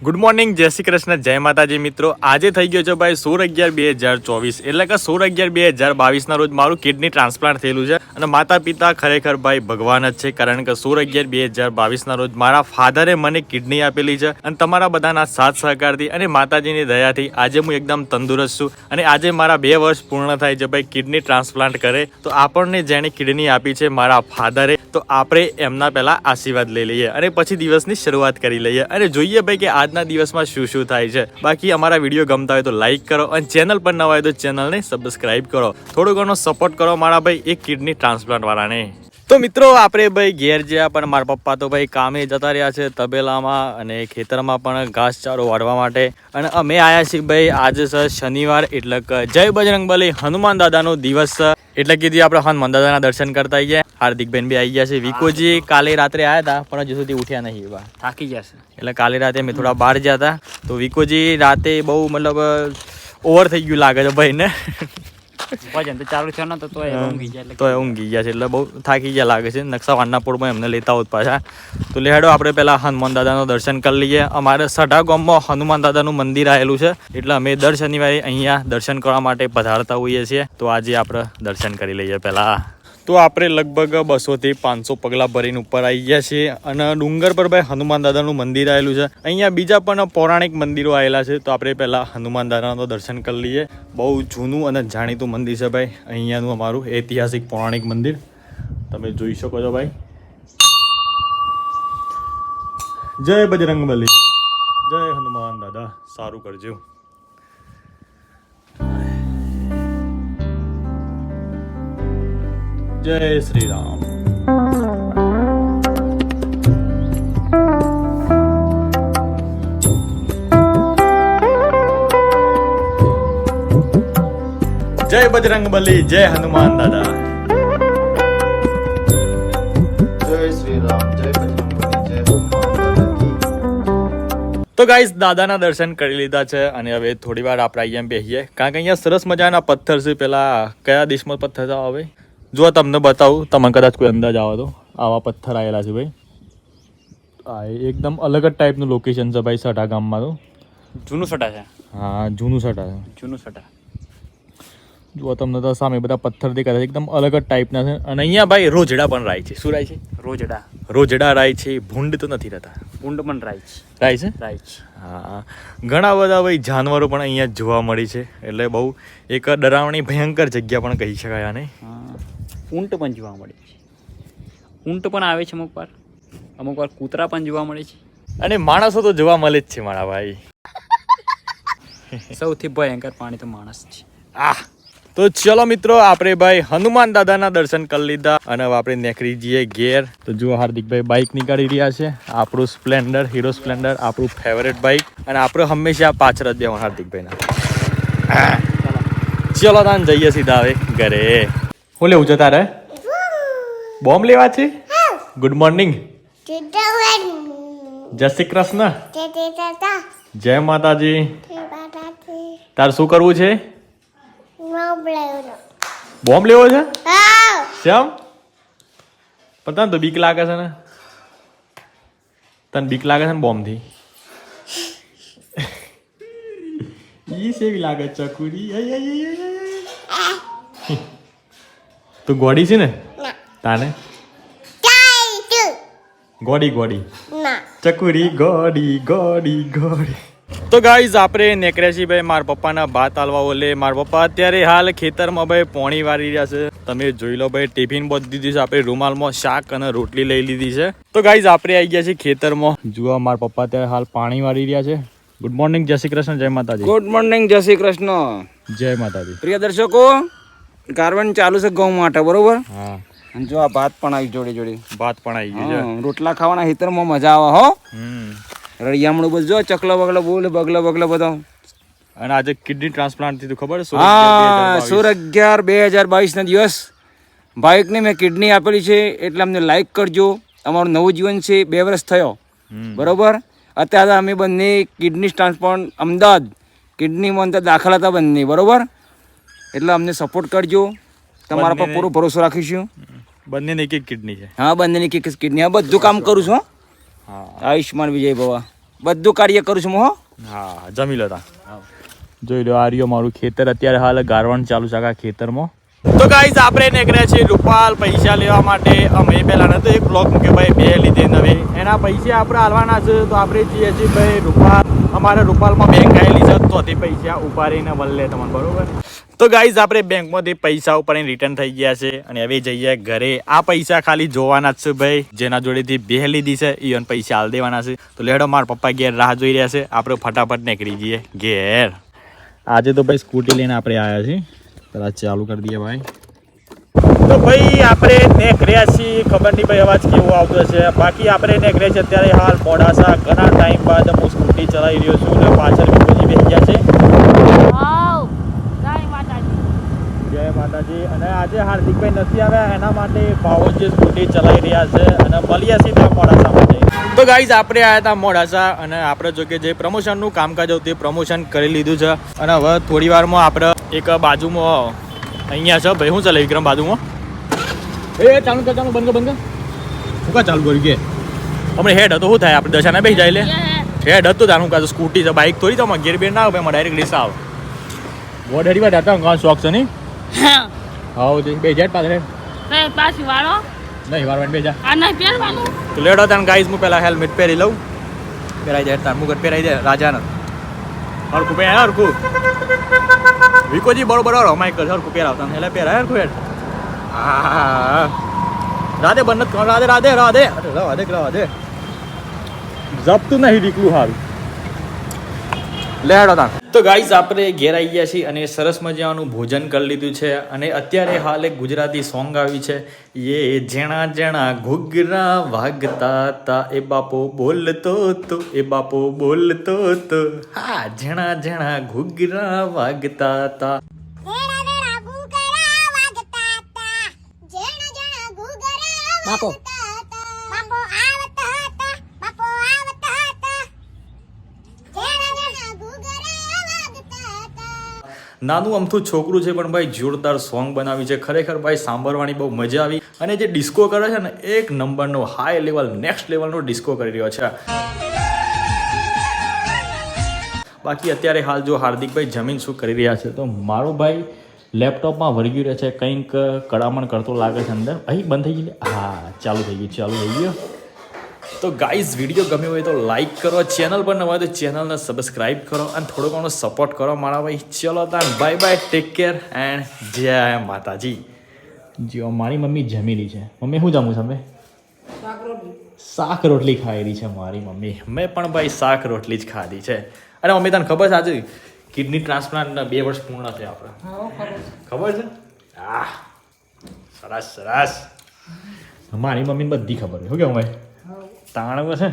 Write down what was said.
Good morning, જય શ્રી કૃષ્ણ, જય માતાજી મિત્રો. આજે થઈ ગયો છે ભાઈ 16/11/2024 એટલે કે 16/11/2022 રોજ મારું કિડની ટ્રાન્સપ્લાન્ટ થયેલું છે. અને માતા પિતા ખરેખર ભાઈ ભગવાન જ છે, કારણ કે 16/11/2022 રોજ મારા ફાધરે મને કિડની આપેલી છે. અને તમારા બધાના સાથ સહકારથી અને માતાજીની દયાથી આજે હું એકદમ તંદુરસ્ત છું. અને આજે મારા 2 વર્ષ પૂર્ણ થાય છે ભાઈ કિડની ટ્રાન્સપ્લાન્ટ કરે તો આપણને જેણે કિડની આપી છે મારા ફાધરે, તો આપણે એમના પહેલા આશીર્વાદ લઈ લઈએ અને પછી દિવસની શરૂઆત કરી લઈએ અને જોઈએ ભાઈ કે આજના દિવસમાં શું થાય છે. બાકી અમારા વિડીયો ગમતા હોય તો લાઈક કરો અને ચેનલ પર નવા હોય તો ચેનલને સબસ્ક્રાઇબ કરો. થોડો ઘણો સપોર્ટ કરો મારા ભાઈ એક કિડની ટ્રાન્સપ્લાન્ટ વાળાને. તો મિત્રો આપણે ભાઈ ઘેર જ્યાં પણ મારા પપ્પા તો ભાઈ કામે જતા રહ્યા છે તબેલામાં અને ખેતરમાં પણ ઘાસચારો વાળવા માટે. અને અમે આવ્યા છીએ ભાઈ આજે છે શનિવાર એટલે કે જય બજરંગબલી હનુમાન દાદાનો દિવસ એટલે કીધી આપણે હનુમાન દાદાના દર્શન કરતા આવીએ. હાર્દિકબેન બી આવી ગયા છે. વિકોજી કાલે રાત્રે આવ્યા હતા પણ હજુ સુધી ઉઠ્યા નહીં, એવા થાકી જશે એટલે કાલે રાતે અમે થોડા બહાર ગયા હતા. તો વિકોજી રાતે બહુ મતલબ ઓવર થઈ ગયું લાગે છે ભાઈ ને, વજન તો ચાલુ થયો ને તો ઊંઘી ગયા છે એટલે બહુ થાકી ગયા લાગે છે. નકશા વાંડના પોળમાં એમને લેતા હોત પાછા. તો લેહાડો આપણે પહેલાં હનુમાન દાદાનું દર્શન કરી લઈએ. અમારે સઢા ગામમાં હનુમાન દાદાનું મંદિર આવેલું છે એટલે અમે દર શનિવારે અહીંયા દર્શન કરવા માટે પધારતા હોઈએ છીએ. તો આજે આપણે દર્શન કરી લઈએ પહેલાં. તો આપણે લગભગ 200 થી 500 પગલાં ભરીને ઉપર આવી ગયા છીએ અને ડુંગર પર ભાઈ હનુમાન દાદાનું મંદિર આવેલું છે. અહીંયા બીજા પણ પૌરાણિક મંદિરો આવેલા છે. તો આપણે પહેલાં હનુમાન દાદાનું દર્શન કરી લઈએ. બહુ જૂનું અને જાણીતું મંદિર છે ભાઈ અહીંયાનું, અમારું ઐતિહાસિક પૌરાણિક મંદિર તમે જોઈ શકો છો ભાઈ. જય બજરંગબલી, જય હનુમાન દાદા, સારું કરજો. જય શ્રી રામ. જય બજરંગબલી, જય હનુમાન દાદા. જય શ્રી રામ, જય બજરંગબલી, જય હનુમાન દાદા. તો ગાઈસ દાદાના દર્શન કરી લીધા છે અને હવે થોડી વાર આપણે અહીંયા બેસીએ, કારણ કે અહીંયા સરસ મજાના પથ્થર છે. પેલા કયા દેશમાં પથ્થર આવે જો તમને બતાવું, તમને કદાચ કોઈ અંદાજ આવે તો આવા પથ્થર આવેલા છે ભાઈ. આ એકદમ અલગ જ ટાઈપનું લોકેશન છે ભાઈ સઢા ગામમાં. તો જૂનું સટા છે. હા, જૂનું સઢા છે. જૂનું સટા જો તમને તો સામે બધા પથ્થર દેખાતા એકદમ અલગ જ ટાઈપના છે. અને અહીંયા ભાઈ રોજડા પણ રાય છે. શું રાય છે? રોજડા રાય છે. ભૂંડ તો નથી રહેતા. ઊંડ પણ રાય છે. છે. હા, ઘણા બધા ભાઈ જાનવરો પણ અહીંયા જોવા મળી છે. એટલે બહુ એક ડરાવણી ભયંકર જગ્યા પણ કહી શકાય આને. ઊંટ પણ જોવા મળે છે. ઊંટ પણ આવે છે અમુક વાર કૂતરા પણ જોવા મળે છે. અને માણસો તો જોવા મળે જ છે મારા ભાઈ. સૌથી ભયંકર પ્રાણી તો માણસ છે. તો ચલો મિત્રો, આપણે ભાઈ હનુમાન દાદાના દર્શન કરી લીધા અને હવે આપણે નીકળી જઈએ ઘેર. તો જો હાર્દિકભાઈ બાઇક નીકાળી રહ્યા છે. આપણું સ્પ્લેન્ડર, હીરો સ્પ્લેન્ડર, આપણું ફેવરેટ બાઇક. અને આપણે હંમેશા પાછળ જ બેવાનું હાર્દિકભાઈના. ચલો તાન જઈએ સીધા હવે ઘરે. હું લેવું છે તારે? બોમ્બ લેવા છે? ગુડ મોર્નિંગ, જય શ્રી કૃષ્ણ, જય માતાજી. તારે શું કરવું છે? બોમ્બ લેવો છે? શ્યામ પણ તને તો બીક લાગે છે ને, તને બીક લાગે છે ને બોમ્બ થી? ઈ સેવી લાગે ચકુરી. તું ગોડી છે ને? તાને ગોડી ચકુરી ગોડી. તો ગાઈઝ આપણે નીકળ્યા છીએ ભાઈ મારા પપ્પાના ભાત આલવા. ઓલે મારા પપ્પા અત્યારે હાલ ખેતરમાં ભાઈ પોણી વાળી રહ્યા છે. તમે જોઈ લો ભાઈ, ટિફિન બધી દીધી છે. આપણે રૂમાલમાં શાક અને રોટલી લઈ લીધી છે. તો ગાઈઝ આપણે આવી ગયા છીએ ખેતરમાં. જુઓ મારા પપ્પા અત્યારે હાલ પાણી વાળી રહ્યા છે. ગુડ મોર્નિંગ, જય શ્રી કૃષ્ણ, જય માતાજી. ગુડ મોર્નિંગ, જય શ્રી કૃષ્ણ, જય માતાજી. પ્રિય દર્શકો, કાર્બન ચાલુ છે ઘઉં માટે, બરોબર? હા, અને જો આ ભાત પણ આવી જોડે ભાત પણ આવી ગયું છે. રોટલા ખાવાના હિતરમાં મજા આવે હો. રળિયામણું બધું જો ચકલો બગલો બોલ બગલો બધો. અને આજે કિડની ટ્રાન્સપ્લાન્ટ થયું ખબર? 16/11/2022 ના દિવસ બાઇકને મેં કિડની આપેલી છે એટલે અમને લાઈક કરજો. અમારું નવું જીવન છે, 2 વર્ષ થયો, બરોબર? અત્યારે અમે બંને કિડની ટ્રાન્સપ્લાન્ટ અમદાવાદ કિડનીમાં અંદર દાખલ હતા બંને, બરોબર? એટલે અમને સપોર્ટ કરજો. તમારા પર પૂરો ભરોસો રાખીશું. બંને ને એક કિડની છે. હા, બંનેની એક કિડની. આ બધું કામ કરું છું. હા, આયુષ્માન વિજય ભવા. બધું કાર્ય કરું છું હું હો. હા જમી લો તા જોઈ લો આ રહ્યો મારું ખેતર અત્યારે હાલ ગારવાનું ચાલુ છે આખા ખેતરમાં. તો ગાઈઝ આપણે નીકળ્યા છીએ રૂપાલ પૈસા લેવા માટે. અમે પહેલા નતો એક બ્લોક મૂક્યો ભાઈ 2 લીધે નવે એના પૈસા આપણે હાલવાના છે તો આપણે જઈએ છીએ ભાઈ રૂપાલ. અમારે રૂપાલમાં બેંક આવેલી છે તો તે પૈસા ઉપાડીને વલ્લે તમને બરોબર. તો ગાઈઝ આપણે બેંકમાંથી પૈસા ઉપાડીને રિટર્ન થઈ ગયા છે અને હવે જઈએ ઘરે. આ પૈસા ખાલી જોવાના જ છે ભાઈ. જેના જોડેથી 2 લીધી છે એ પૈસા હાલ દેવાના છે. તો લેડો મારા પપ્પા ઘેર રાહ જોઈ રહ્યા છે. આપણે ફટાફટ નીકળી જઈએ ઘેર. આજે તો ભાઈ સ્કૂટી લઈને આપણે આવ્યા છીએ. પેલા ચાલુ કરી દઈએ ભાઈ. તો ભાઈ આપણે નીકળ્યા છીએ. ખબર નહીં ભાઈ અવાજ કેવો આવતો છે. બાકી આપણે નીકળ્યા છીએ અત્યારે હાલ મોડાસા. ઘણા ટાઈમ બાદ હું સ્કૂટી ચલાવી રહ્યો છું અને પાછળ વિકોજી બેસી ગયા છે. જય માતાજી. અને આજે હાર્દિકભાઈ નથી આવ્યા એના માટે ભાવો જે સ્કૂટી ચલાવી રહ્યા છે અને મળ્યા છીએ ત્યાં મોડાસા માટે. તો ગાઈઝ આપણે આવ્યા હતા મોડાસા અને આપણે જો કે જે પ્રમોશનનું કામકાજ હતું તે પ્રમોશન કરી લીધું છે અને હવે થોડી વારમાં આપણે એક બાજુમાં અહીંયા છે ભાઈ. શું ચાલે વિક્રમ બાજુમાં? એ ચાલુ કર ચાલુ બંધ બંધ શું કા ચાલુ કર્યું કે હમણાં હેડ હતો શું થાય આપણે દશાને બેસી જાય લે હેડ હતું તાર શું કાં સ્કૂટી છે બાઇક થોડી તો ગેર બેર ના આવે ભાઈ ડાયરેક્ટ રીસ આવે વોડરી વાત હતા ઘણા શોખ છે નહીં. હા બે જાય પાછળ પાછી વાળો નહીં વારવાનું બે જા આ નહીં પહેરવાનું. તો લેડો તાન ગાઈઝ હું પેલા હેલ્મેટ પહેરી લઉં. પહેરાઈ જાય તાર મુગટ પહેરાઈ જાય રાજાને હરખું પહેરાય હરખું વિકોજી બરોબર અમાય કર હરખું પહેરાવતા એટલે પહેરાય હરખું હેડ. હા રાધે બંધ રાધે રાધે રાધે રાધે રાધે જપતું નહીં દીકલું સારું. લેડો તાન. તો ગાઈઝ આપણે ઘેર આવી ગયા છીએ અને સરસ મજાનું ભોજન કરી લીધું છે અને અત્યારે હાલ એક ગુજરાતી સોંગ આવી છે. યે જેણા જેણા ઘૂઘરા વાગતા તા એ બાપો બોલતો તો એ બાપો બોલતો તો. હા જેણા જેણા ઘૂઘરા વાગતા તા. બાપો નાનું અમથું છોકરું છે પણ ભાઈ જોરદાર સોંગ બનાવી છે. ખરેખર ભાઈ સાંભળવાની બહુ મજા આવી અને જે ડિસ્કો કરે છે ને એક નંબરનો હાઈ લેવલ નેક્સ્ટ લેવલનો ડિસ્કો કરી રહ્યો છે. બાકી અત્યારે હાલ જો હાર્દિકભાઈ જમીન શું કરી રહ્યા છે તો મારો ભાઈ લેપટોપમાં વળગી રહ્યો છે. કંઈક કડામણ કરતો લાગે છે અંદર. અહીં બંધ થઈ ગયું. હા ચાલુ થઈ ગયું. તો ગાઈઝ વિડીયો ગમ્યો હોય તો લાઈક કરો. ચેનલ પર નવા હોય તો ચેનલને સબસ્ક્રાઈબ કરો અને થોડો ઘણો સપોર્ટ કરો મારા ભાઈ. ચલો તાન bye bye take care and જય માતાજી. જો મારી મમ્મી જમેલી છે. મમ્મી શું જમું છે? શાક રોટલી ખાયેલી છે મારી મમ્મી. મેં પણ ભાઈ શાક રોટલી જ ખાધી છે. અને મમ્મી તને ખબર છે આજે કિડની ટ્રાન્સપ્લાન્ટના 2 વર્ષ પૂર્ણ થયા આપણે. ખબર છે? હા સરસ સરસ. મારી મમ્મીને બધી ખબર છે. શું કેવું ભાઈ તાણવું છે.